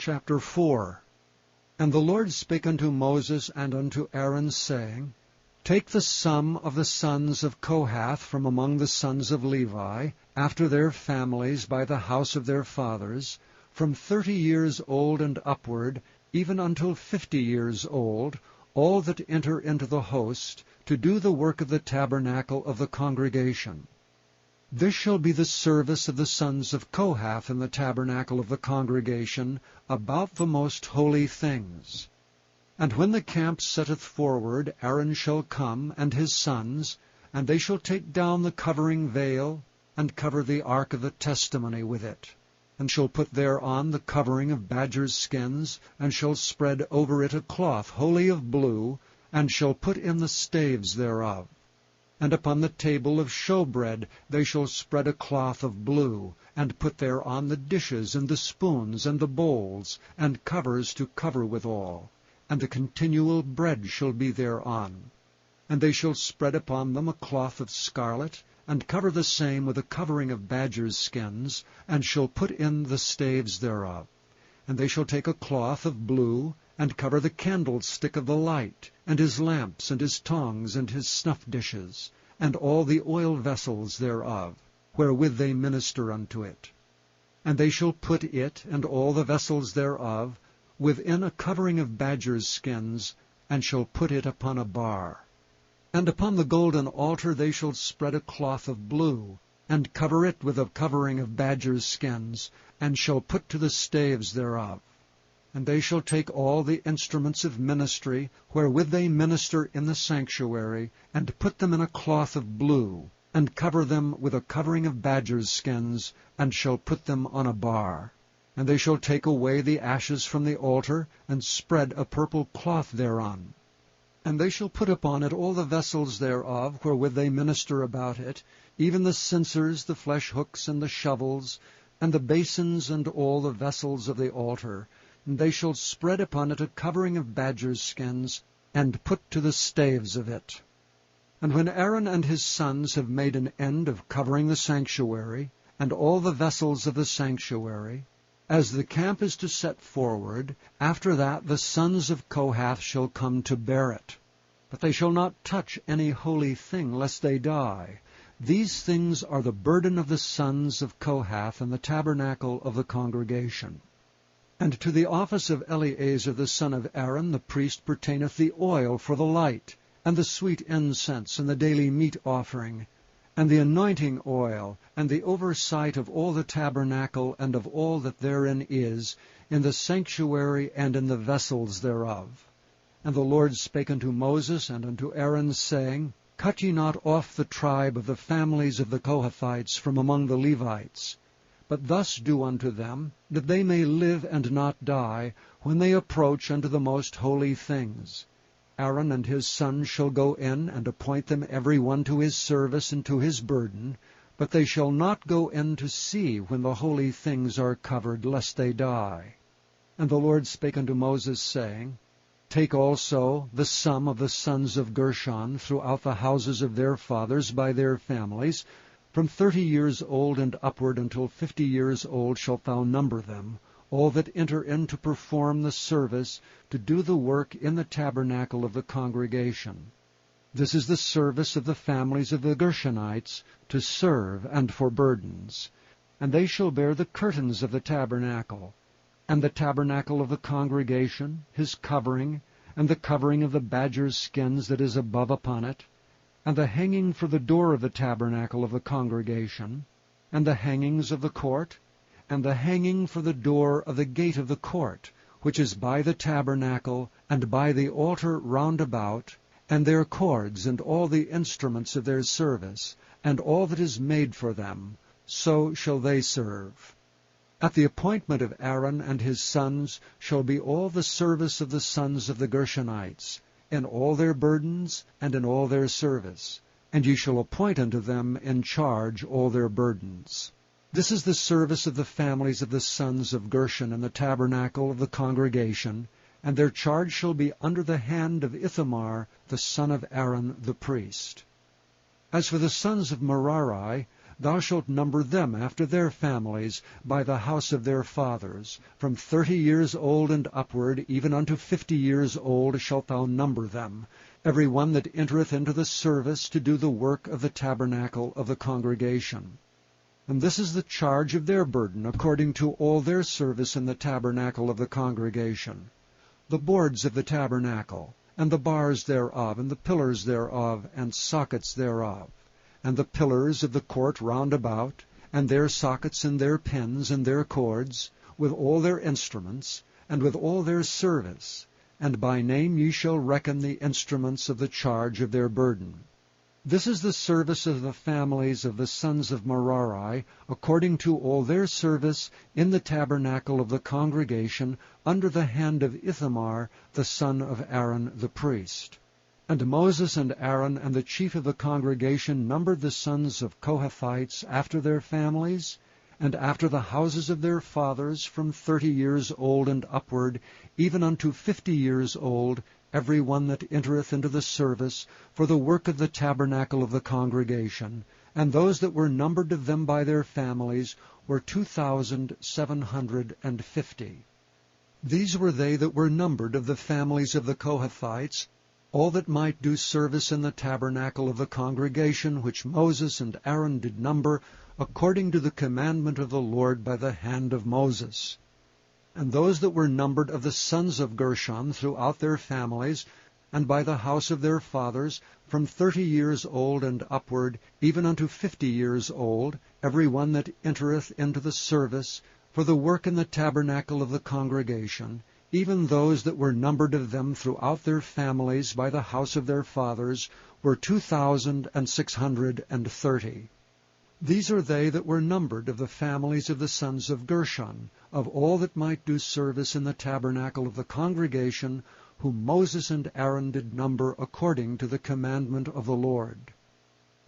chapter 4. And the Lord spake unto Moses and unto Aaron, saying, Take the sum of the sons of Kohath from among the sons of Levi, after their families by the house of their fathers, from 30 years old and upward, even until 50 years old, all that enter into the host, to do the work of the tabernacle of the congregation. This shall be the service of the sons of Kohath in the tabernacle of the congregation, about the most holy things. And when the camp setteth forward, Aaron shall come, and his sons, and they shall take down the covering veil, and cover the ark of the testimony with it, and shall put thereon the covering of badgers' skins, and shall spread over it a cloth wholly of blue, and shall put in the staves thereof. And upon the table of showbread they shall spread a cloth of blue, and put thereon the dishes, and the spoons, and the bowls, and covers to cover withal. And the continual bread shall be thereon. And they shall spread upon them a cloth of scarlet, and cover the same with a covering of badgers' skins, and shall put in the staves thereof. And they shall take a cloth of blue, and cover the candlestick of the light, and his lamps, and his tongs, and his snuff dishes, and all the oil vessels thereof, wherewith they minister unto it. And they shall put it, and all the vessels thereof, within a covering of badgers' skins, and shall put it upon a bar. And upon the golden altar they shall spread a cloth of blue, and cover it with a covering of badgers' skins, and shall put to the staves thereof. And they shall take all the instruments of ministry, wherewith they minister in the sanctuary, and put them in a cloth of blue, and cover them with a covering of badgers' skins, and shall put them on a bar. And they shall take away the ashes from the altar, and spread a purple cloth thereon. And they shall put upon it all the vessels thereof, wherewith they minister about it, even the censers, the flesh hooks, and the shovels, and the basins, and all the vessels of the altar. And they shall spread upon it a covering of badgers' skins, and put to the staves of it. And when Aaron and his sons have made an end of covering the sanctuary, and all the vessels of the sanctuary, as the camp is to set forward, after that the sons of Kohath shall come to bear it. But they shall not touch any holy thing, lest they die. These things are the burden of the sons of Kohath in the tabernacle of the congregation. And to the office of Eleazar the son of Aaron the priest pertaineth the oil for the light, and the sweet incense, and the daily meat offering, and the anointing oil, and the oversight of all the tabernacle, and of all that therein is, in the sanctuary and in the vessels thereof. And the Lord spake unto Moses and unto Aaron, saying, Cut ye not off the tribe of the families of the Kohathites from among the Levites, but thus do unto them, that they may live and not die, when they approach unto the most holy things. Aaron and his sons shall go in, and appoint them every one to his service and to his burden, but they shall not go in to see when the holy things are covered, lest they die. And the Lord spake unto Moses, saying, Take also the sum of the sons of Gershon throughout the houses of their fathers by their families, from 30 years old and upward until 50 years old shalt thou number them, all that enter in to perform the service, to do the work in the tabernacle of the congregation. This is the service of the families of the Gershonites, to serve and for burdens. And they shall bear the curtains of the tabernacle, and the tabernacle of the congregation, his covering, and the covering of the badger's skins that is above upon it, and the hanging for the door of the tabernacle of the congregation, and the hangings of the court, and the hanging for the door of the gate of the court, which is by the tabernacle, and by the altar round about, and their cords, and all the instruments of their service, and all that is made for them, so shall they serve. At the appointment of Aaron and his sons shall be all the service of the sons of the Gershonites, in all their burdens and in all their service, and ye shall appoint unto them in charge all their burdens. This is the service of the families of the sons of Gershon in the tabernacle of the congregation, and their charge shall be under the hand of Ithamar the son of Aaron the priest. As for the sons of Merari, thou shalt number them after their families by the house of their fathers. From 30 years old and upward, even unto 50 years old, shalt thou number them, every one that entereth into the service to do the work of the tabernacle of the congregation. And this is the charge of their burden, according to all their service in the tabernacle of the congregation: the boards of the tabernacle, and the bars thereof, and the pillars thereof, and sockets thereof, and the pillars of the court round about, and their sockets, and their pins, and their cords, with all their instruments, and with all their service. And by name ye shall reckon the instruments of the charge of their burden. This is the service of the families of the sons of Merari, according to all their service in the tabernacle of the congregation, under the hand of Ithamar, the son of Aaron the priest. And Moses and Aaron and the chief of the congregation numbered the sons of Kohathites after their families, and after the houses of their fathers, from 30 years old and upward, even unto 50 years old, every one that entereth into the service for the work of the tabernacle of the congregation. And those that were numbered of them by their families were 2,750. These were they that were numbered of the families of the Kohathites, all that might do service in the tabernacle of the congregation, which Moses and Aaron did number, according to the commandment of the Lord by the hand of Moses. And those that were numbered of the sons of Gershon throughout their families, and by the house of their fathers, from 30 years old and upward, even unto 50 years old, every one that entereth into the service for the work in the tabernacle of the congregation, even those that were numbered of them throughout their families by the house of their fathers, were 2,630. These are they that were numbered of the families of the sons of Gershon, of all that might do service in the tabernacle of the congregation, whom Moses and Aaron did number according to the commandment of the Lord.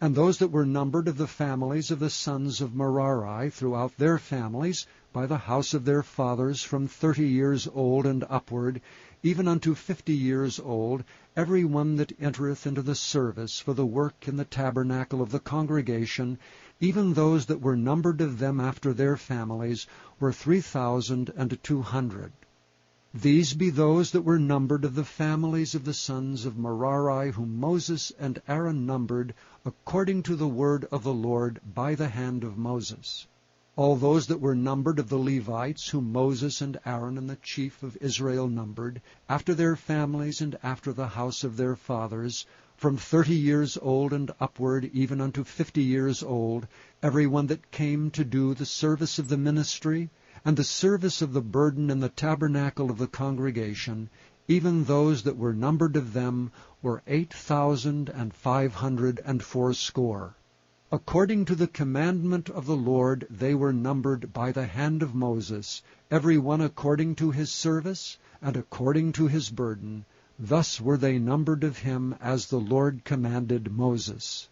And those that were numbered of the families of the sons of Merari throughout their families, by the house of their fathers, from 30 years old and upward, even unto 50 years old, every one that entereth into the service for the work in the tabernacle of the congregation, even those that were numbered of them after their families, were 3,200. These be those that were numbered of the families of the sons of Merari, whom Moses and Aaron numbered, according to the word of the Lord by the hand of Moses. All those that were numbered of the Levites, whom Moses and Aaron and the chief of Israel numbered, after their families and after the house of their fathers, from 30 years old and upward, even unto 50 years old, every one that came to do the service of the ministry, and the service of the burden in the tabernacle of the congregation, even those that were numbered of them were 8,580. According to the commandment of the Lord they were numbered by the hand of Moses, every one according to his service, and according to his burden. Thus were they numbered of him as the Lord commanded Moses.